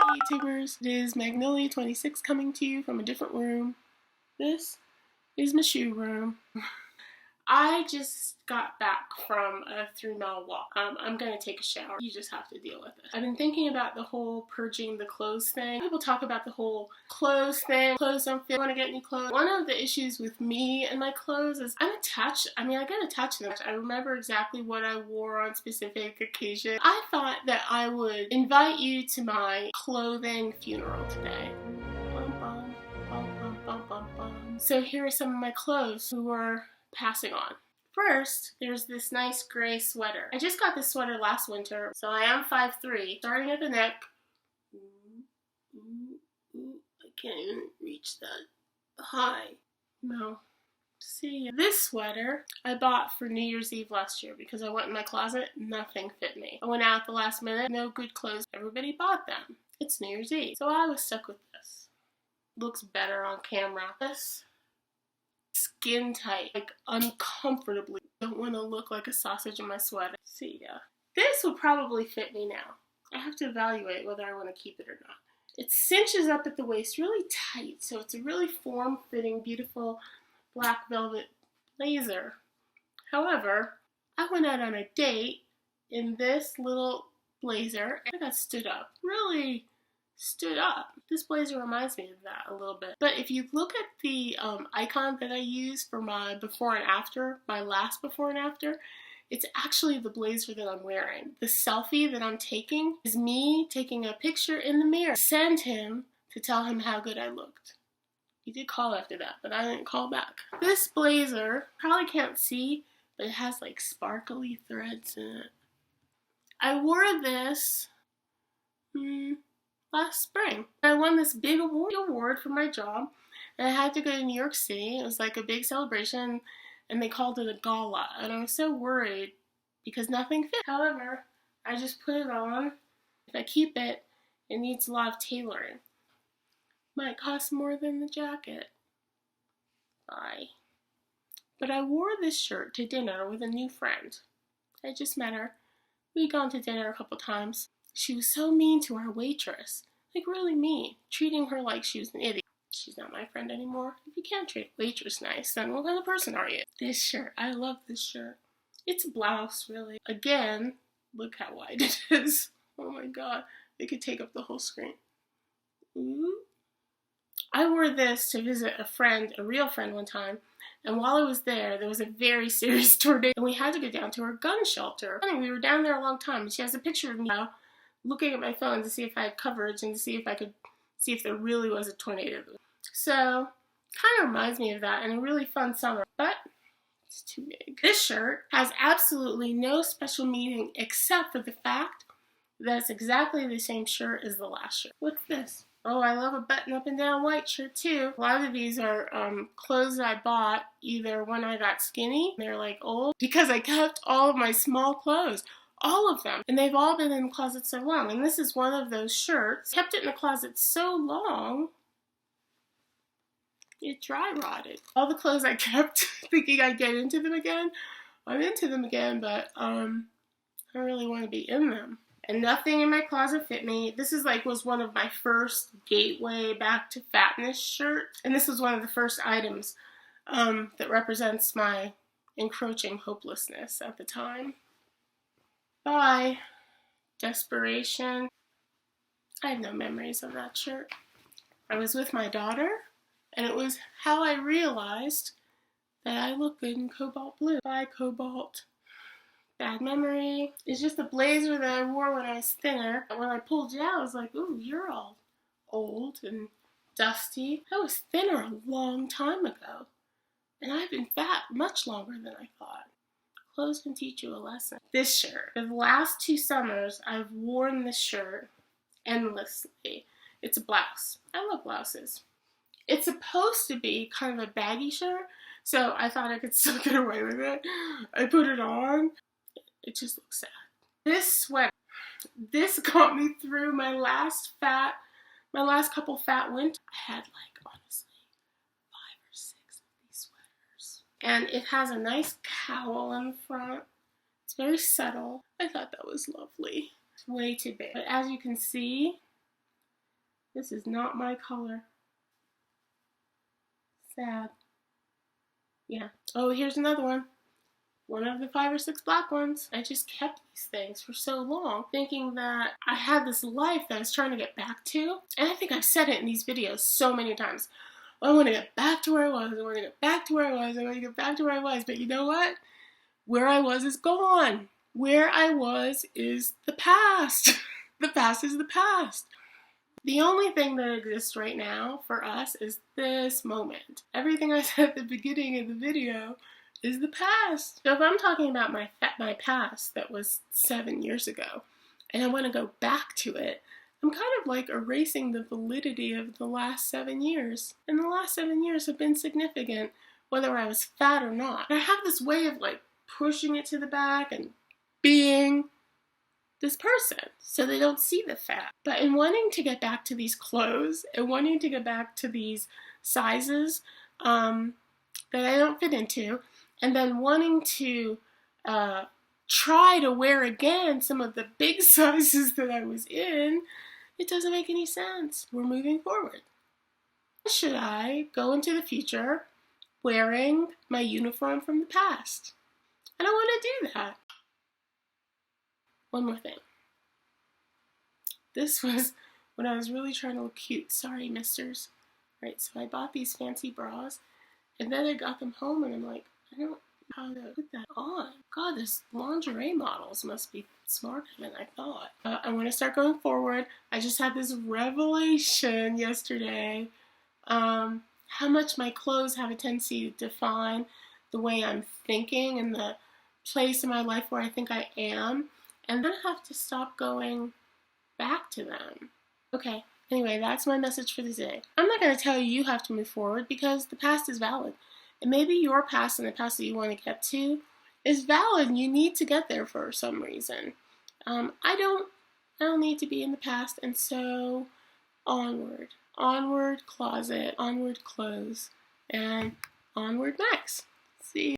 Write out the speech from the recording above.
YouTubers, it is Magnolia26 coming to you from a different room. This is my shoe room. I just got back from a 3-mile walk. I'm gonna take a shower. You just have to deal with it. I've been thinking about the whole purging the clothes thing. People talk about the whole clothes thing. Clothes don't fit. I want to get new clothes. One of the issues with me and my clothes is I'm attached. I get attached to them. I remember exactly what I wore on specific occasions. I thought that I would invite you to my clothing funeral today. Bum, bum, bum, bum, bum, bum, bum. So here are some of my clothes who are passing on. First, there's this nice gray sweater. I just got this sweater last winter, so I am 5'3", starting at the neck. I can't even reach that high. No. See, this sweater I bought for New Year's Eve last year because I went in my closet, nothing fit me. I went out at the last minute, no good clothes. Everybody bought them. It's New Year's Eve, so I was stuck with this. Looks better on camera. This skin tight, like uncomfortably. Don't want to look like a sausage in my sweater. See ya. This will probably fit me now. I have to evaluate whether I want to keep it or not. It cinches up at the waist really tight, so it's a really form-fitting, beautiful black velvet blazer. However, I went out on a date in this little blazer and I got stood up. Really stood up. This blazer reminds me of that a little bit. But if you look at the icon that I use for my before and after, my last before and after, it's actually the blazer that I'm wearing. The selfie that I'm taking is me taking a picture in the mirror. Send him to tell him how good I looked. He did call after that, but I didn't call back. This blazer, probably can't see, but it has like sparkly threads in it. I wore this last spring. I won this big award for my job, and I had to go to New York City. It was like a big celebration, and they called it a gala, and I was so worried because nothing fit. However, I just put it on. If I keep it, it needs a lot of tailoring. Might cost more than the jacket. Bye. But I wore this shirt to dinner with a new friend. I just met her. We'd gone to dinner a couple times. She was so mean to our waitress, like really mean, treating her like she was an idiot. She's not my friend anymore. If you can't treat a waitress nice, then what kind of person are you? This shirt, I love this shirt. It's a blouse, really. Again, look how wide it is. Oh my god, it could take up the whole screen. Ooh. I wore this to visit a friend, a real friend one time, and while I was there was a very serious tornado, and we had to go down to her gun shelter. We were down there a long time, and she has a picture of me now, looking at my phone to see if I had coverage and to see if there really was a tornado. So, kind of reminds me of that and a really fun summer, but it's too big. This shirt has absolutely no special meaning except for the fact that it's exactly the same shirt as the last shirt. What's this? Oh, I love a button up and down white shirt too. A lot of these are clothes that I bought either when I got skinny, they're like old, because I kept all of my small clothes. All of them. And they've all been in the closet so long. And this is one of those shirts. Kept it in the closet so long, it dry rotted. All the clothes I kept thinking I'd get into them again, I'm into them again, but I don't really want to be in them. And nothing in my closet fit me. This was one of my first gateway back to fatness shirts. And this was one of the first items that represents my encroaching hopelessness at the time. Bye. Desperation. I have no memories of that shirt. I was with my daughter, and it was how I realized that I look good in cobalt blue. Bye, cobalt. Bad memory. It's just the blazer that I wore when I was thinner. When I pulled it out, I was like, ooh, you're all old and dusty. I was thinner a long time ago, and I've been fat much longer than I thought. Clothes can teach you a lesson. This shirt. For the last 2 summers, I've worn this shirt endlessly. It's a blouse. I love blouses. It's supposed to be kind of a baggy shirt, so I thought I could still get away with it. I put it on. It just looks sad. This sweater. This got me through my last couple fat winters. I had honestly 5 or 6 of these sweaters. And it has a nice cowl in the front. It's very subtle. I thought that was lovely. It's way too big. But as you can see, This is not my color. Sad. Yeah. Oh, here's another one. One of the 5 or 6 black ones. I just kept these things for so long, thinking that I had this life that I was trying to get back to. And I think I've said it in these videos so many times. I want to get back to where I was. I want to get back to where I was. I want to get back to where I was. But you know what? Where I was is gone. Where I was is the past. The past is the past. The only thing that exists right now for us is this moment. Everything I said at the beginning of the video is the past. So if I'm talking about my past that was 7 years ago, and I want to go back to it, I'm kind of like erasing the validity of the last 7 years. And the last 7 years have been significant, whether I was fat or not. I have this way of like pushing it to the back and being this person so they don't see the fat. But in wanting to get back to these clothes and wanting to get back to these sizes that I don't fit into, and then wanting to try to wear again some of the big sizes that I was in, it doesn't make any sense. We're moving forward. Should I go into the future wearing my uniform from the past? I don't want to do that. One more thing. This was when I was really trying to look cute. Sorry, misters. Right, so I bought these fancy bras, and then I got them home, and I'm like, I don't know how to put that on. God, this lingerie models must be smarter than I thought. I want to start going forward. I just had this revelation yesterday. How much my clothes have a tendency to define the way I'm thinking and the place in my life where I think I am. And then I have to stop going back to them. Okay, anyway, that's my message for today. I'm not going to tell you you have to move forward because the past is valid. And maybe your past and the past that you want to get to is valid and you need to get there for some reason. I don't need to be in the past, and so onward. Onward closet, onward clothes, and onward Max. See you.